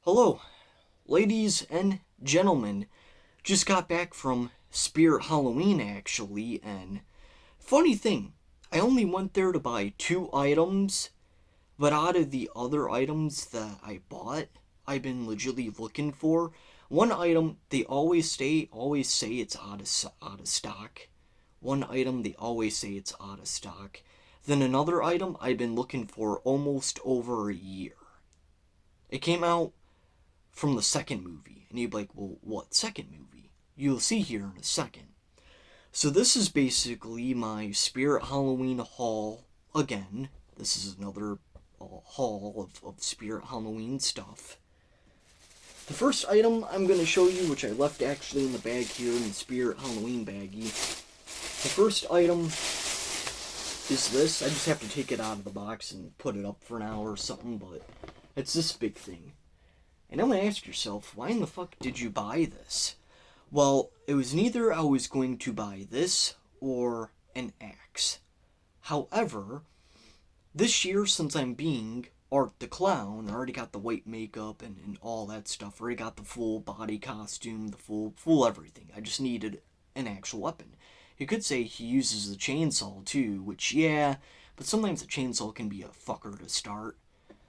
Hello, ladies and gentlemen. Just got back from Spirit Halloween actually, and funny thing, I only went there to buy two items, but out of the other items that I bought, I've been legitimately looking for. One item they always say it's out of stock. One item they always say it's out of stock. Then another item I've been looking for almost over a year. It came out from the second movie. And you'd be like, well, what second movie? You'll see here in a second. So this is basically my Spirit Halloween haul again. This is another haul of Spirit Halloween stuff. The first item I'm going to show you, which I left actually in the bag here in the Spirit Halloween baggie. The first item is this. I just have to take it out of the box and put it up for an hour or something, but it's this big thing. And I'm going to ask yourself, why in the fuck did you buy this? Well, it was neither I was going to buy this or an axe. However, this year, since I'm being Art the Clown, I already got the white makeup and all that stuff. I already got the full body costume, the full everything. I just needed an actual weapon. You could say he uses the chainsaw too, which, yeah, but sometimes a chainsaw can be a fucker to start.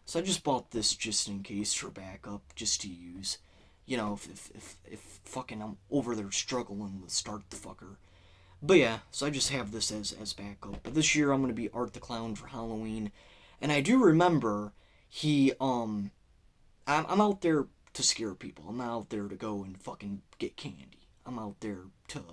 So I just bought this just in case for backup, just to use. You know, if fucking I'm over there struggling to start the fucker. But yeah, so I just have this as backup. But this year I'm gonna be Art the Clown for Halloween. And I do remember I'm out there to scare people. I'm not out there to go and fucking get candy. I'm out there to,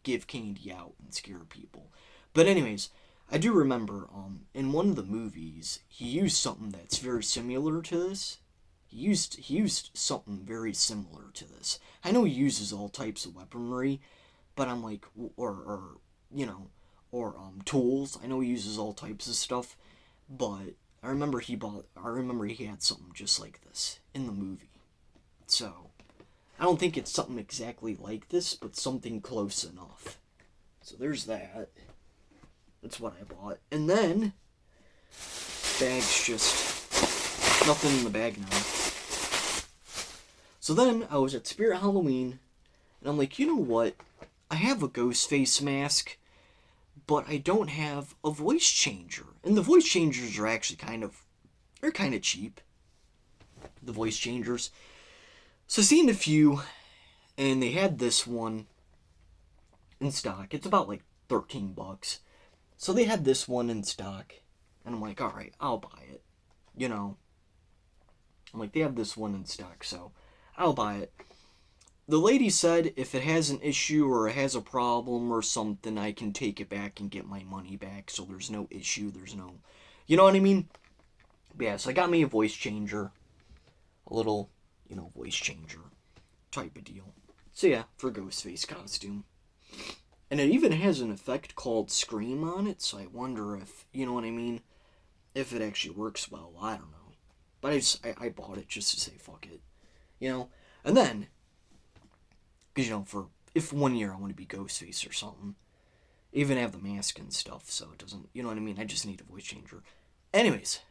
give candy out and scare people. But anyways, I do remember, in one of the movies, he used something that's very similar to this. He used something very similar to this. I know he uses all types of weaponry, but I'm like, or tools. I know he uses all types of stuff, but I remember he had something just like this in the movie. So, I don't think it's something exactly like this, but something close enough. So there's that. That's what I bought. And then, bag's just nothing in the bag now. So then I was at Spirit Halloween, and I'm like, you know what? I have a ghost face mask, but I don't have a voice changer. And the voice changers are actually they're kind of cheap. The voice changers. So I seen a few, and they had this one in stock. It's about like $13. So they had this one in stock, and I'm like, alright, I'll buy it. I'm like, they have this one in stock, so I'll buy it. The lady said if it has an issue or it has a problem or something, I can take it back and get my money back, so there's no issue, there's no... You know what I mean? But yeah, so I got me a voice changer. A little, voice changer type of deal. So yeah, for Ghostface costume. And it even has an effect called Scream on it, so I wonder if, you know what I mean? If it actually works well, I don't know. But I bought it just to say fuck it. And then, because, if one year I want to be Ghostface or something, even have the mask and stuff, so it doesn't, you know what I mean? I just need a voice changer. Anyways,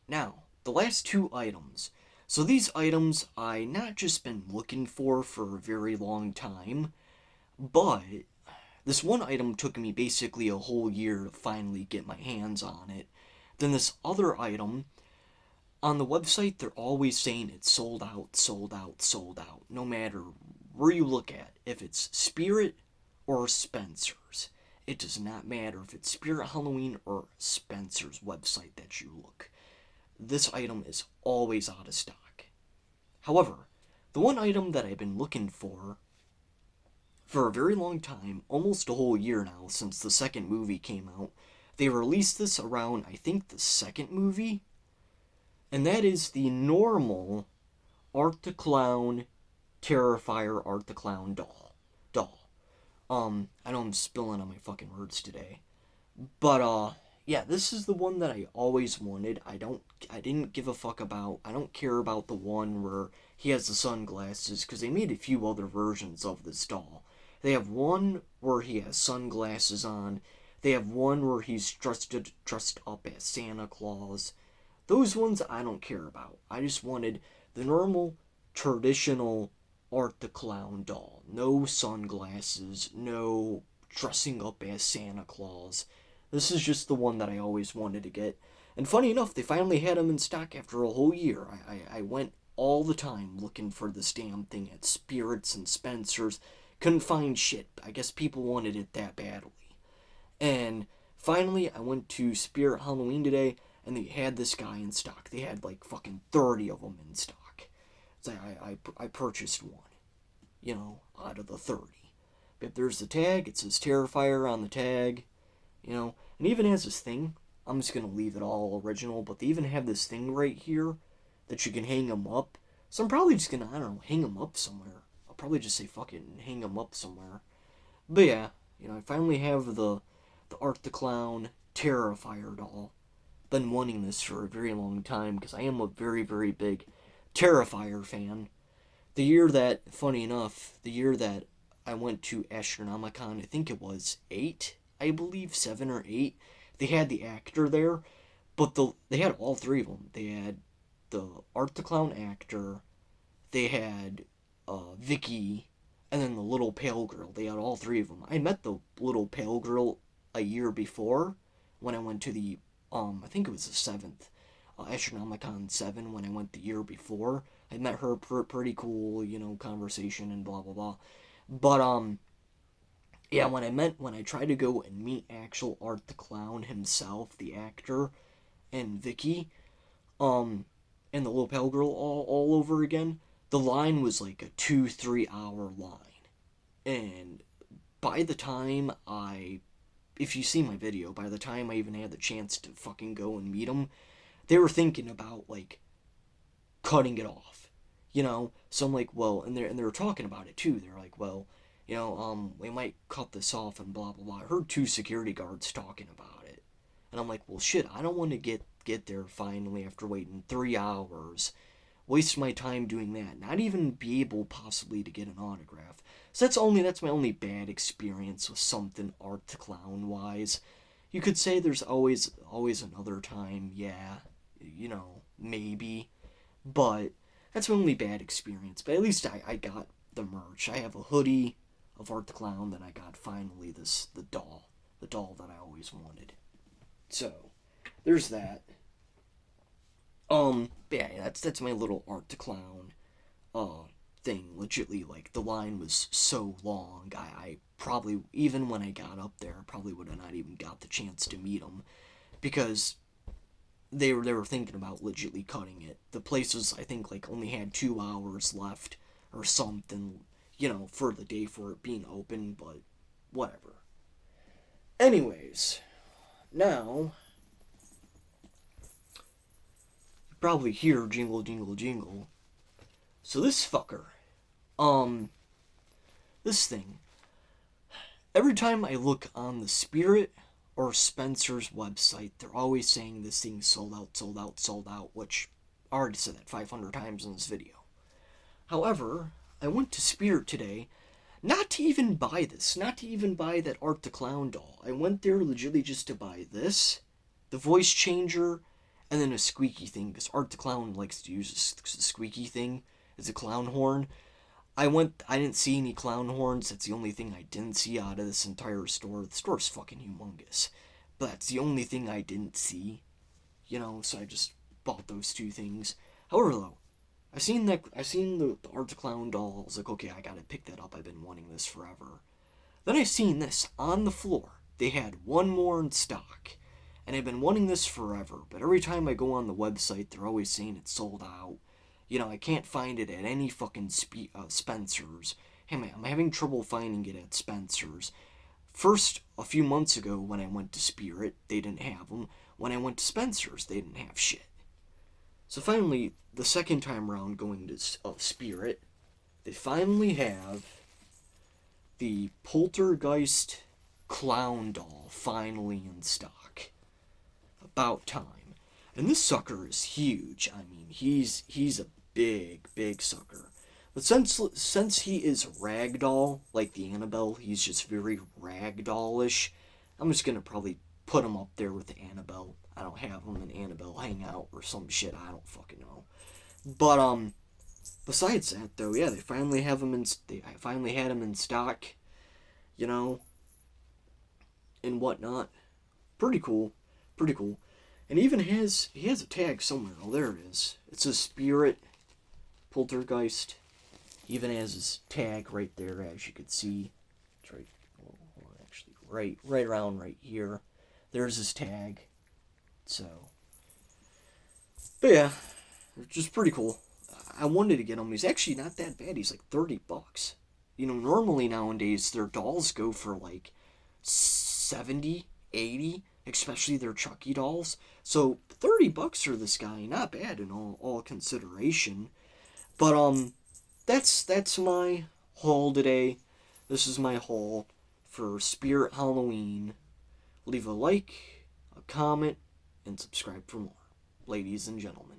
now, the last two items. So these items I not just been looking for a very long time, but this one item took me basically a whole year to finally get my hands on it. Then this other item, on the website, they're always saying it's sold out, sold out, sold out. No matter where you look at. If it's Spirit or Spencer's. It does not matter if it's Spirit Halloween or Spencer's website that you look. This item is always out of stock. However, the one item that I've been looking for a very long time, almost a whole year now since the second movie came out, they released this around, I think, the second movie, and that is the normal Art the Clown Terrifier Art the Clown doll. I know I'm spilling on my fucking words today. But, yeah, this is the one that I always wanted. I didn't give a fuck about, I don't care about the one where he has the sunglasses, because they made a few other versions of this doll. They have one where he has sunglasses on. They have one where he's dressed up as Santa Claus. Those ones I don't care about. I just wanted The normal, traditional Art the Clown doll. No sunglasses, no dressing up as Santa Claus. This is just the one that I always wanted to get. And funny enough, they finally had them in stock after a whole year. I went all the time looking for this damn thing at Spirits and Spencer's. Couldn't find shit. I guess people wanted it that badly. And finally, I went to Spirit Halloween today, and they had this guy in stock. They had like fucking 30 of them in stock. So I purchased one, out of the 30. But there's the tag. It says Terrifier on the tag, and even has this thing. I'm just going to leave it all original, but they even have this thing right here that you can hang them up. So I'm probably just going to, I don't know, hang them up somewhere. I'll probably just say fuck it and hang them up somewhere. But yeah, I finally have the Art the Clown Terrifier doll. Been wanting this for a very long time because I am a very, very big Terrifier fan. Funny enough, the year that I went to Astronomicon, I think it was 8, I believe, 7 or 8, they had the actor there, but they had all three of them. They had the Art the Clown actor, they had Vicky, and then the little pale girl. They had all three of them. I met the little pale girl a year before when I went to the, I think it was the 7th, Astronomicon 7 when I went the year before. I met her, pretty cool, conversation and blah, blah, blah. But, yeah, when I tried to go and meet actual Art the Clown himself, the actor, and Vicky, and the little pale girl all over again, the line was like a 2-3 hour line. And by the time if you see my video, by the time I even had the chance to fucking go and meet them, they were thinking about, like, cutting it off, So I'm like, well, and they were talking about it too. They're like, well, we might cut this off and blah, blah, blah. I heard 2 security guards talking about it. And I'm like, well, shit, I don't want to get there finally after waiting 3 hours, waste my time doing that, not even be able possibly to get an autograph. So that's my only bad experience with something Art the Clown wise. You could say there's always another time, yeah, maybe, but that's my only bad experience. But at least I got the merch. I have a hoodie of Art the Clown. Then I got finally the doll that I always wanted. So there's that. Yeah, that's my little Art the Clown thing. Legitly, like, the line was so long. I probably, even when I got up there, probably would have not even got the chance to meet them because they were thinking about legitly cutting it. The place was, I think, like, only had 2 hours left or something, for the day for it being open, but whatever. Anyways, now you probably hear jingle, jingle, jingle. So this fucker, this thing, every time I look on the Spirit or Spencer's website, they're always saying this thing's sold out, sold out, sold out, which I already said that 500 times in this video. However, I went to Spirit today, not to even buy this, not to even buy that Art the Clown doll. I went there legitimately just to buy this, the voice changer, and then a squeaky thing, because Art the Clown likes to use a squeaky thing as a clown horn. I didn't see any clown horns. That's the only thing I didn't see out of this entire store. The store's fucking humongous. But that's the only thing I didn't see. So I just bought those 2 things. However, though, I seen the Art the Clown doll. I was like, okay, I gotta pick that up. I've been wanting this forever. Then I seen this on the floor. They had one more in stock. And I've been wanting this forever. But every time I go on the website, they're always saying it's sold out. I can't find it at any fucking Spencer's. Hey man, I'm having trouble finding it at Spencer's. First, a few months ago when I went to Spirit, they didn't have them. When I went to Spencer's, they didn't have shit. So finally, the second time around going to Spirit, they finally have the Poltergeist Clown doll finally in stock. About time. And this sucker is huge. I mean, he's a big sucker. But since he is ragdoll, like the Annabelle, he's just very ragdollish. I'm just gonna probably put him up there with the Annabelle. I don't have him in Annabelle Hangout or some shit. I don't fucking know. But besides that, though, yeah, they finally have them in. I finally had them in stock, you know, and whatnot. Pretty cool, pretty cool. And even he has a tag somewhere. Oh, there it is. It's a Spirit Poltergeist. Even has his tag right there, as you could see. It's right, well, actually, right around right here. There's his tag. So, but yeah, just pretty cool. I wanted to get him. He's actually not that bad. He's like $30. You know, normally nowadays their dolls go for like 70, 80, especially their Chucky dolls. So $30 for this guy, not bad in all consideration. But that's my haul today. This is my haul for Spirit Halloween. Leave a like, a comment, and subscribe for more, ladies and gentlemen.